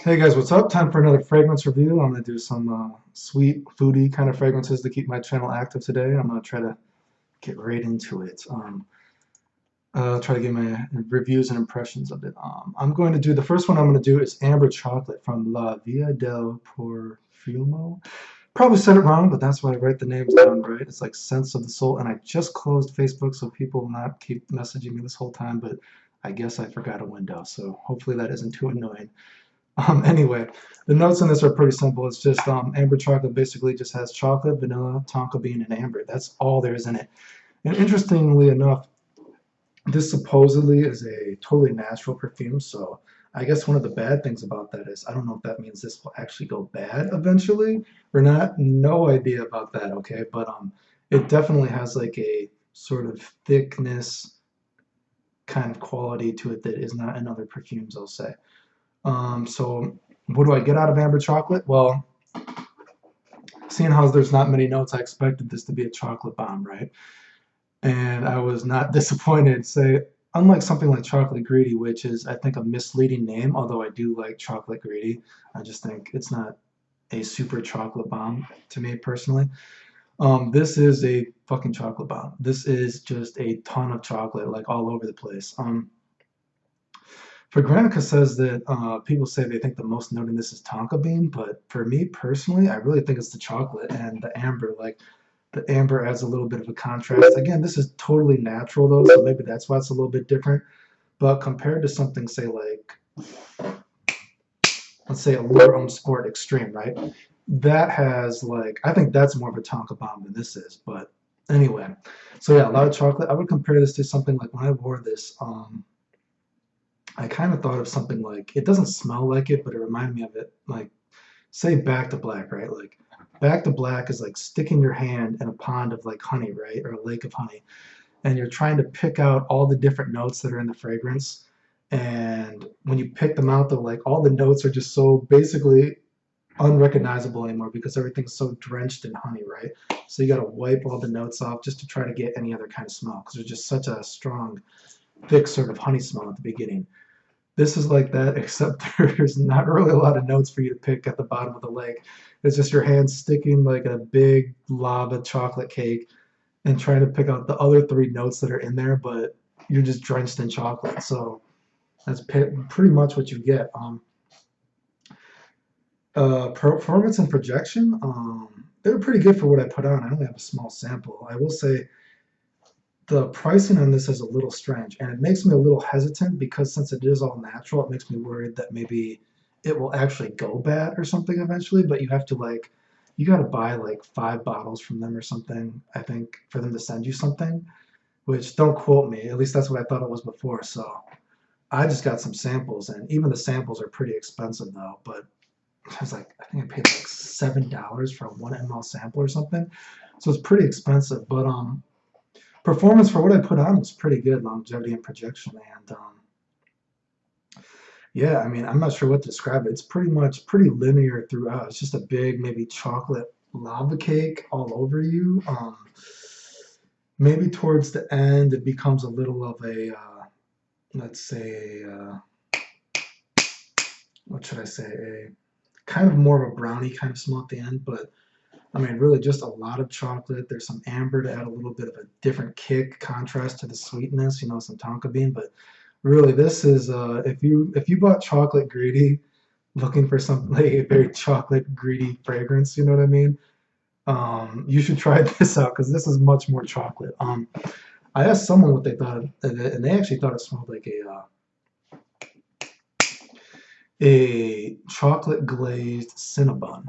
Hey guys, what's up? Time for another fragrance review. I'm gonna do some sweet, foody kind of fragrances to keep my channel active today. I'm gonna try to get right into it. Try to give my reviews and impressions of it. I'm going to do the first one. I'm going to do is Amber Chocolate from La Via del Profumo. Probably said it wrong, but that's why I write the names down right. It's like Sense of the Soul, and I just closed Facebook, so people will not keep messaging me this whole time. But I guess I forgot a window, so hopefully that isn't too annoying. Anyway, the notes in this are pretty simple. It's just amber chocolate basically just has chocolate, vanilla, tonka bean, and amber. That's all there is in it. And interestingly enough, this supposedly is a totally natural perfume. So I guess one of the bad things about that is I don't know if that means this will actually go bad eventually or not. No idea about that. Okay, but it definitely has like a sort of thickness kind of quality to it that is not in other perfumes, I'll say. So what do I get out of amber chocolate? Well, seeing how there's not many notes, I expected this to be a chocolate bomb, right? And I was not disappointed. Say, unlike something like chocolate greedy, which is I think a misleading name, although I do like chocolate greedy, I just think it's not a super chocolate bomb to me personally. This is a fucking chocolate bomb. This is just a ton of chocolate, like all over the place. Granica says that people say they think the most note in this is tonka bean, but for me personally, I really think it's the chocolate and the amber. Like the amber adds a little bit of a contrast. Again, this is totally natural though, so maybe that's why it's a little bit different. But compared to something, say like, let's say a Lure Sport Extreme, right? That has like, I think that's more of a tonka bomb than this is. But anyway, so yeah, a lot of chocolate. I would compare this to something like when I wore this. I kind of thought of something like it doesn't smell like it, but it reminded me of it. Like say Back to Black, right? Like Back to Black is like sticking your hand in a pond of like honey, right, or a lake of honey, and you're trying to pick out all the different notes that are in the fragrance. And when you pick them out, though, like all the notes are just so basically unrecognizable anymore because everything's so drenched in honey, right? So you got to wipe all the notes off just to try to get any other kind of smell because there's just such a strong, thick sort of honey smell at the beginning. This is like that, except there's not really a lot of notes for you to pick at the bottom of the lake. It's just your hand sticking like a big lava chocolate cake and trying to pick out the other three notes that are in there, but you're just drenched in chocolate. So that's pretty much what you get. Performance and projection, they were pretty good for what I put on. I only have a small sample. I will say the pricing on this is a little strange and it makes me a little hesitant because since it is all natural, it makes me worried that maybe it will actually go bad or something eventually, but you have to like you got to buy like 5 bottles from them or something, I think, for them to send you something, which don't quote me, at least that's what I thought it was before. So I just got some samples and even the samples are pretty expensive though, but I was like, I think I paid like $7 for a 1 ml sample or something. So it's pretty expensive, but performance for what I put on was pretty good, longevity and projection, and yeah, I mean, I'm not sure what to describe it. It's pretty much pretty linear throughout. It's just a big, maybe chocolate lava cake all over you. Maybe towards the end, it becomes a little of a, let's say, what should I say, a kind of more of a brownie kind of smell at the end, but I mean, really just a lot of chocolate. There's some amber to add a little bit of a different kick, contrast to the sweetness, some tonka bean. But really, this is if you bought chocolate greedy, looking for something like a very chocolate greedy fragrance, you know what I mean? You should try this out because this is much more chocolate. I asked someone what they thought, and they actually thought it smelled like a chocolate glazed Cinnabon.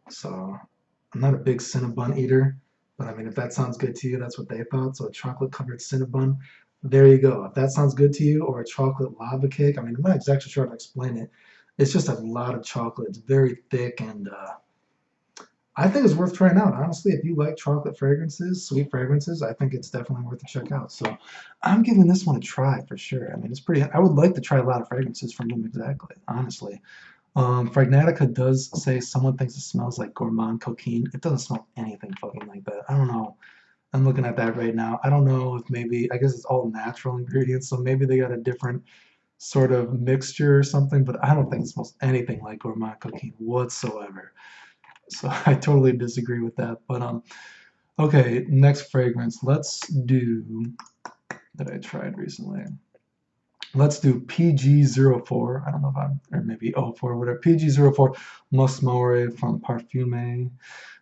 So I'm not a big Cinnabon eater, but I mean, if that sounds good to you, that's what they thought. So a chocolate covered Cinnabon, there you go. If that sounds good to you, or a chocolate lava cake, I mean, I'm not exactly sure how to explain it. It's just a lot of chocolate. It's very thick, and I think it's worth trying out. Honestly, if you like chocolate fragrances, sweet fragrances, I think it's definitely worth a check out. So I'm giving this one a try for sure. I mean, it's pretty, I would like to try a lot of fragrances from them exactly, honestly. Fragnatica does say someone thinks it smells like gourmand coquine. It doesn't smell anything fucking like that. I don't know. I'm looking at that right now. I don't know if maybe, I guess it's all natural ingredients, so maybe they got a different sort of mixture or something, but I don't think it smells anything like gourmet cocaine whatsoever. So I totally disagree with that. But okay, next fragrance. Let's do that I tried recently. Let's do PG04. I don't know if I'm, or maybe O4, whatever. PG04 Musc Maori from Parfume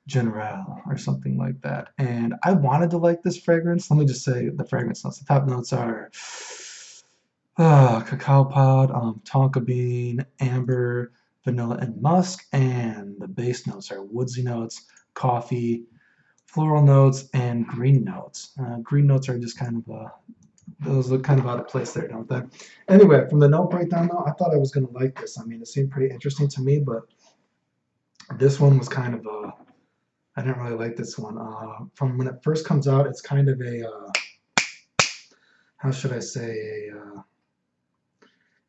General or something like that. And I wanted to like this fragrance. Let me just say the fragrance notes. The top notes are cacao pod, tonka bean, amber, vanilla, and musk. And the base notes are woodsy notes, coffee, floral notes, and green notes. Green notes are just kind of those look kind of out of place there, don't they? Anyway, from the note breakdown though, I thought I was gonna like this. I mean, it seemed pretty interesting to me, but this one was kind of I didn't really like this one. From when it first comes out, it's kind of a how should I say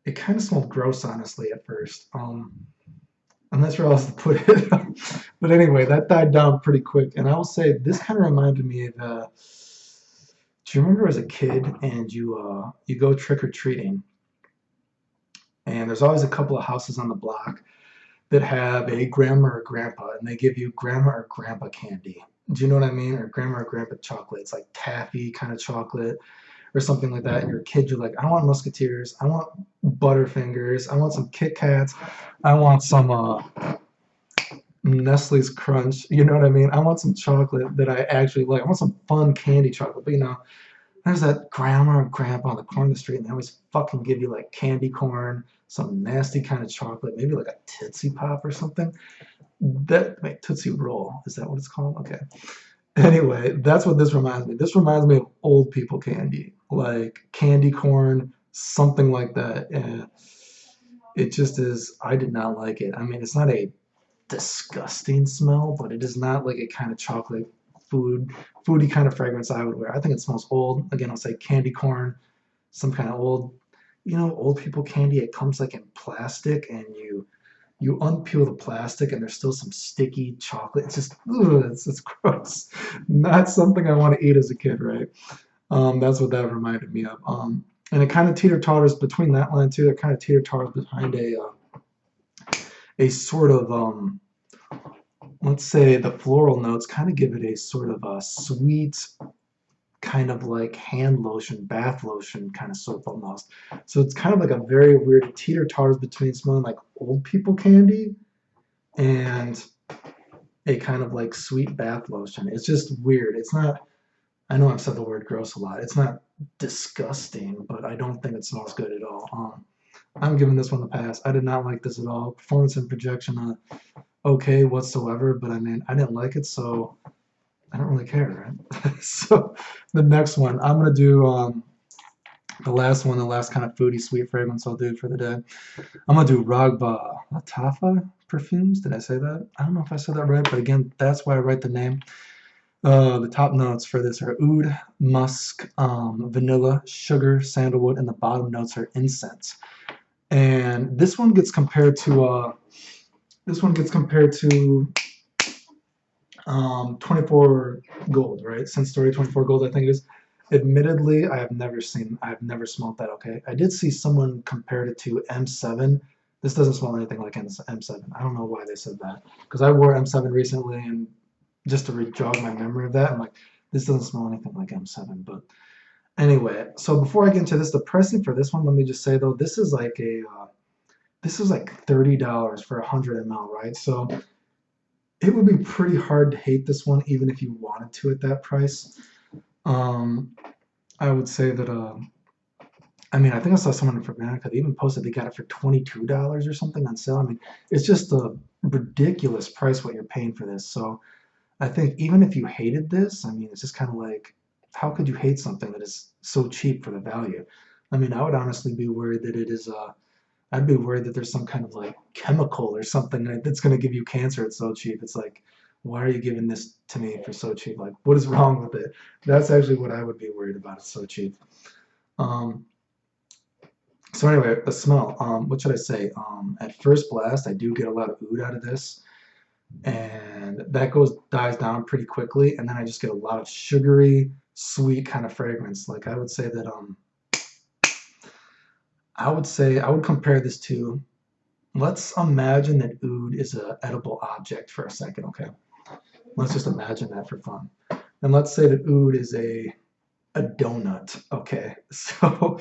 it kind of smelled gross, honestly, at first. I'm not sure how else to put it. But anyway, that died down pretty quick. And I will say this kind of reminded me of do you remember as a kid and you go trick or treating, and there's always a couple of houses on the block that have a grandma or grandpa, and they give you grandma or grandpa candy. Do you know what I mean? Or grandma or grandpa chocolate. It's like taffy kind of chocolate or something like that. And you're a kid, you're like, I want Musketeers, I want Butterfingers, I want some Kit Kats, I want some Nestle's Crunch. You know what I mean? I want some chocolate that I actually like. I want some fun candy chocolate. But you know, there's that grandma or grandpa on the corner of the street, and they always fucking give you like candy corn, some nasty kind of chocolate, maybe like a Tootsie Pop or something. That wait, Tootsie Roll, is that what it's called? Okay. Anyway, that's what this reminds me. This reminds me of old people candy, like candy corn, something like that. And it just is. I did not like it. I mean, it's not a disgusting smell, but it is not like a kind of chocolate foody kind of fragrance I would wear. I think it smells old. Again, I'll say candy corn, some kind of old, you know, old people candy. It comes like in plastic, and you unpeel the plastic, and there's still some sticky chocolate. It's just, ugh, it's gross. Not something I want to eat as a kid, right? That's what that reminded me of. And it kind of teeter-totters between that line too. It kind of teeter-totters behind a sort of let's say the floral notes kind of give it a sort of a sweet kind of like hand lotion, bath lotion kind of soap almost. So it's kind of like a very weird teeter-totters between smelling like old people candy and a kind of like sweet bath lotion. It's just weird. It's not, I know I've said the word gross a lot. It's not disgusting, but I don't think it smells good at all. I'm giving this one a pass. I did not like this at all. Performance and projection, okay whatsoever, but I mean, I didn't like it, so I don't really care, right? So the next one, I'm gonna do the last one, the last kind of foodie sweet fragrance I'll do for the day. I'm gonna do Raghba Lattafa perfumes. Did I say that? I don't know if I said that right, but again, that's why I write the name. The top notes for this are oud, musk, vanilla, sugar, sandalwood, and the bottom notes are incense. And this one gets compared to 24 Gold, right? Scent Story 24 Gold, I think it is. Admittedly, I've never smelled that, okay? I did see someone compared it to M7. This doesn't smell anything like M7. I don't know why they said that. Because I wore M7 recently, and just to jog my memory of that, I'm like, this doesn't smell anything like M7. But anyway, so before I get into this, the pricing for this one, let me just say though, this is like $30 for 100 ml, right? So it would be pretty hard to hate this one, even if you wanted to at that price. I would say that, I mean, I think I saw someone from America, they even posted they got it for $22 or something on sale. I mean, it's just a ridiculous price what you're paying for this. So I think even if you hated this, I mean, it's just kind of like, how could you hate something that is so cheap for the value? I mean, I would honestly be worried that it is, I'd be worried that there's some kind of like chemical or something that's going to give you cancer. It's so cheap. It's like, why are you giving this to me for so cheap? Like, what is wrong with it? That's actually what I would be worried about. It's so cheap. Um, so anyway, the smell. What should I say? At first blast, I do get a lot of oud out of this, and that dies down pretty quickly, and then I just get a lot of sugary, sweet kind of fragrance. Like I would say that I would say I would compare this to, let's imagine that oud is an edible object for a second, okay? Let's just imagine that for fun. And let's say that oud is a donut, okay? So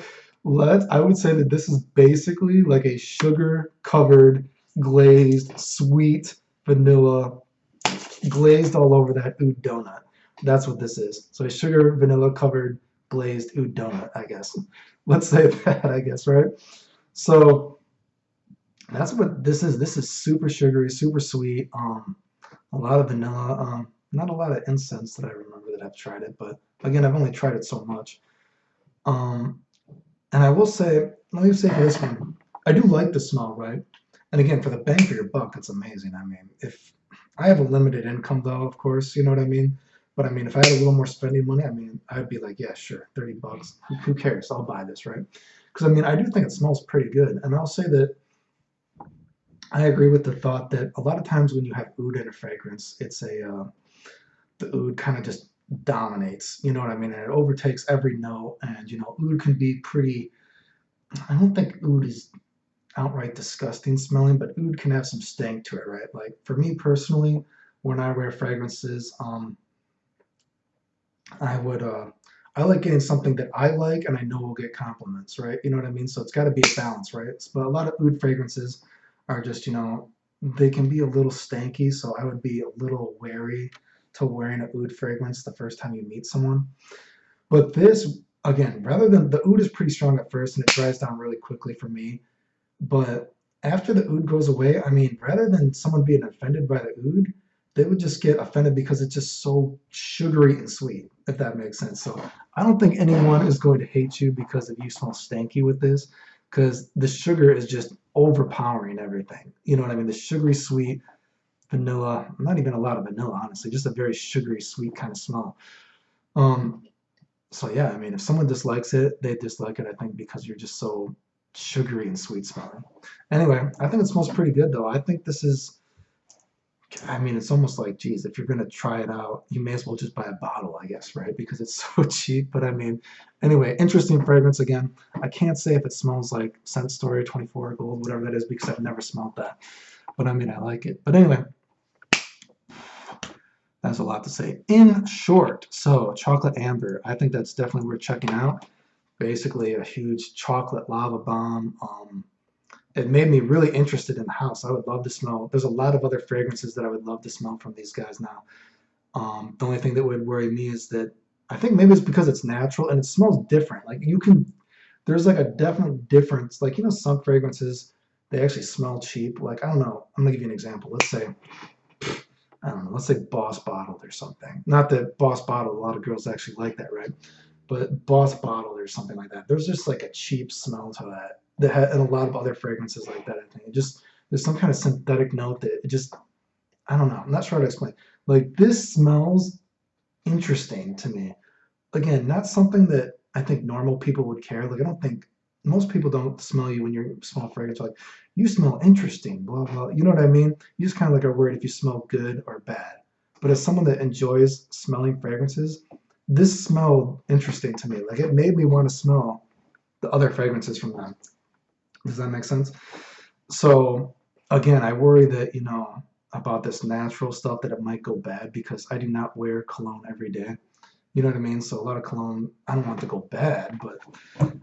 I would say that this is basically like a sugar covered, glazed, sweet vanilla, glazed all over that oud donut. That's what this is. So a sugar vanilla covered glazed oud donut, I guess. Let's say that, I guess, right? So that's what this is. This is super sugary, super sweet. A lot of vanilla. Not a lot of incense that I remember that I've tried it, but again, I've only tried it so much. Um, and I will say, let me say for this one, I do like the smell, right? And again, for the bang for your buck, it's amazing. I mean, if I have a limited income, though, of course, you know what I mean? But I mean, if I had a little more spending money, I mean, I'd be like, yeah, sure, 30 bucks. Who cares? I'll buy this, right? Because I mean, I do think it smells pretty good. And I'll say that I agree with the thought that a lot of times when you have oud in a fragrance, it's the oud kind of just dominates, you know what I mean? And it overtakes every note. And, you know, oud can be pretty, I don't think oud is outright disgusting smelling, but oud can have some stank to it, right? Like for me personally, when I wear fragrances, I would I like getting something that I like and I know will get compliments, right? You know what I mean? So it's got to be a balance, right? But a lot of oud fragrances are just, you know, they can be a little stanky, so I would be a little wary to wearing an oud fragrance the first time you meet someone. But this, again, rather than the oud is pretty strong at first and it dries down really quickly for me. But after the oud goes away, I mean, rather than someone being offended by the oud, they would just get offended because it's just so sugary and sweet, if that makes sense. So I don't think anyone is going to hate you because if you smell stanky with this, because the sugar is just overpowering everything. You know what I mean? The sugary sweet vanilla, not even a lot of vanilla, honestly, just a very sugary sweet kind of smell. Um, so yeah, I mean, if someone dislikes it, they dislike it, I think, because you're just so sugary and sweet smelling. Anyway, I think it smells pretty good though. I think this is, I mean, it's almost like, geez, if you're gonna try it out, you may as well just buy a bottle, I guess, right? Because it's so cheap. But I mean, anyway, interesting fragrance again. I can't say if it smells like Scent Story 24 Gold, whatever that is, because I've never smelled that. But I mean, I like it. But anyway, that's a lot to say. In short, so chocolate amber, I think that's definitely worth checking out. Basically, a huge chocolate lava bomb. It made me really interested in the house. I would love to smell. There's a lot of other fragrances that I would love to smell from these guys now. The only thing that would worry me is that I think maybe it's because it's natural and it smells different. Like you can, there's like a definite difference. Like, you know, some fragrances, they actually smell cheap. Like, I don't know. I'm gonna give you an example. Let's say, I don't know, let's say Boss Bottled or something. Not that Boss Bottled, a lot of girls actually like that, right? But Boss Bottled or something like that. There's just like a cheap smell to that. And a lot of other fragrances like that, I think. It just, there's some kind of synthetic note that it just, I don't know. I'm not sure how to explain. Like this smells interesting to me. Again, not something that I think normal people would care. Like I don't think most people don't smell you when you smell fragrance. Like you smell interesting, blah blah. You know what I mean? You just kind of like are worried if you smell good or bad. But as someone that enjoys smelling fragrances, this smelled interesting to me. Like it made me want to smell the other fragrances from them. Does that make sense? So again, I worry that, you know, about this natural stuff that it might go bad because I do not wear cologne every day. You know what I mean? So a lot of cologne, I don't want it to go bad, but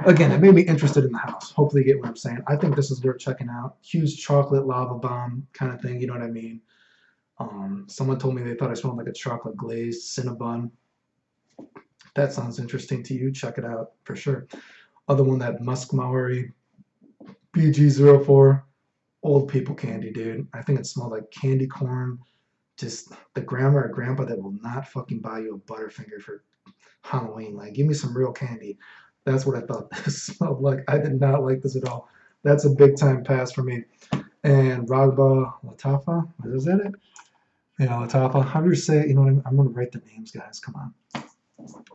again, it made me interested in the house. Hopefully you get what I'm saying. I think this is worth checking out. Huge chocolate lava bomb kind of thing, you know what I mean? Someone told me they thought I smelled like a chocolate glazed Cinnabon. If that sounds interesting to you, check it out for sure. Other one, that Musc Maori PG04, old people candy, dude. I think it smelled like candy corn. Just the grandma or grandpa that will not fucking buy you a Butterfinger for Halloween. Like, give me some real candy. That's what I thought this smelled like. I did not like this at all. That's a big time pass for me. And Raghba Lattafa, is that it? Yeah, Lattafa. How do you say it? You know what I mean? I'm gonna write the names, guys. Come on.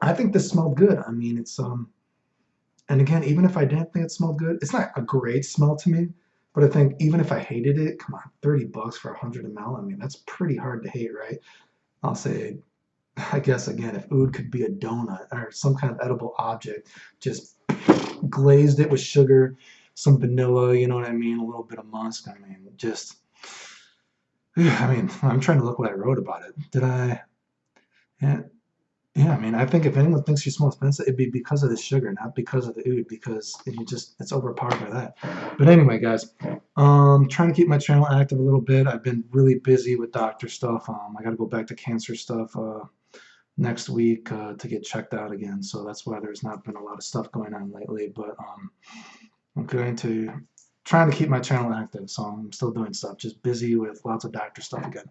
I think this smelled good. I mean, it's and again, even if I didn't think it smelled good, it's not a great smell to me. But I think even if I hated it, come on, 30 bucks for 100 ml. I mean, that's pretty hard to hate, right? I'll say, I guess again, if oud could be a donut or some kind of edible object, just glazed it with sugar, some vanilla, you know what I mean, a little bit of musk. I mean, just, yeah, I mean, I'm trying to look what I wrote about it. Did I? Yeah, yeah, I mean, I think if anyone thinks you smell expensive, it'd be because of the sugar, not because of the oud, because it's overpowered by that. But anyway, guys, trying to keep my channel active a little bit. I've been really busy with doctor stuff. I got to go back to cancer stuff next week to get checked out again. So that's why there's not been a lot of stuff going on lately. But I'm going to trying to keep my channel active, so I'm still doing stuff. Just busy with lots of doctor stuff again.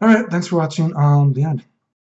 All right, thanks for watching. The end.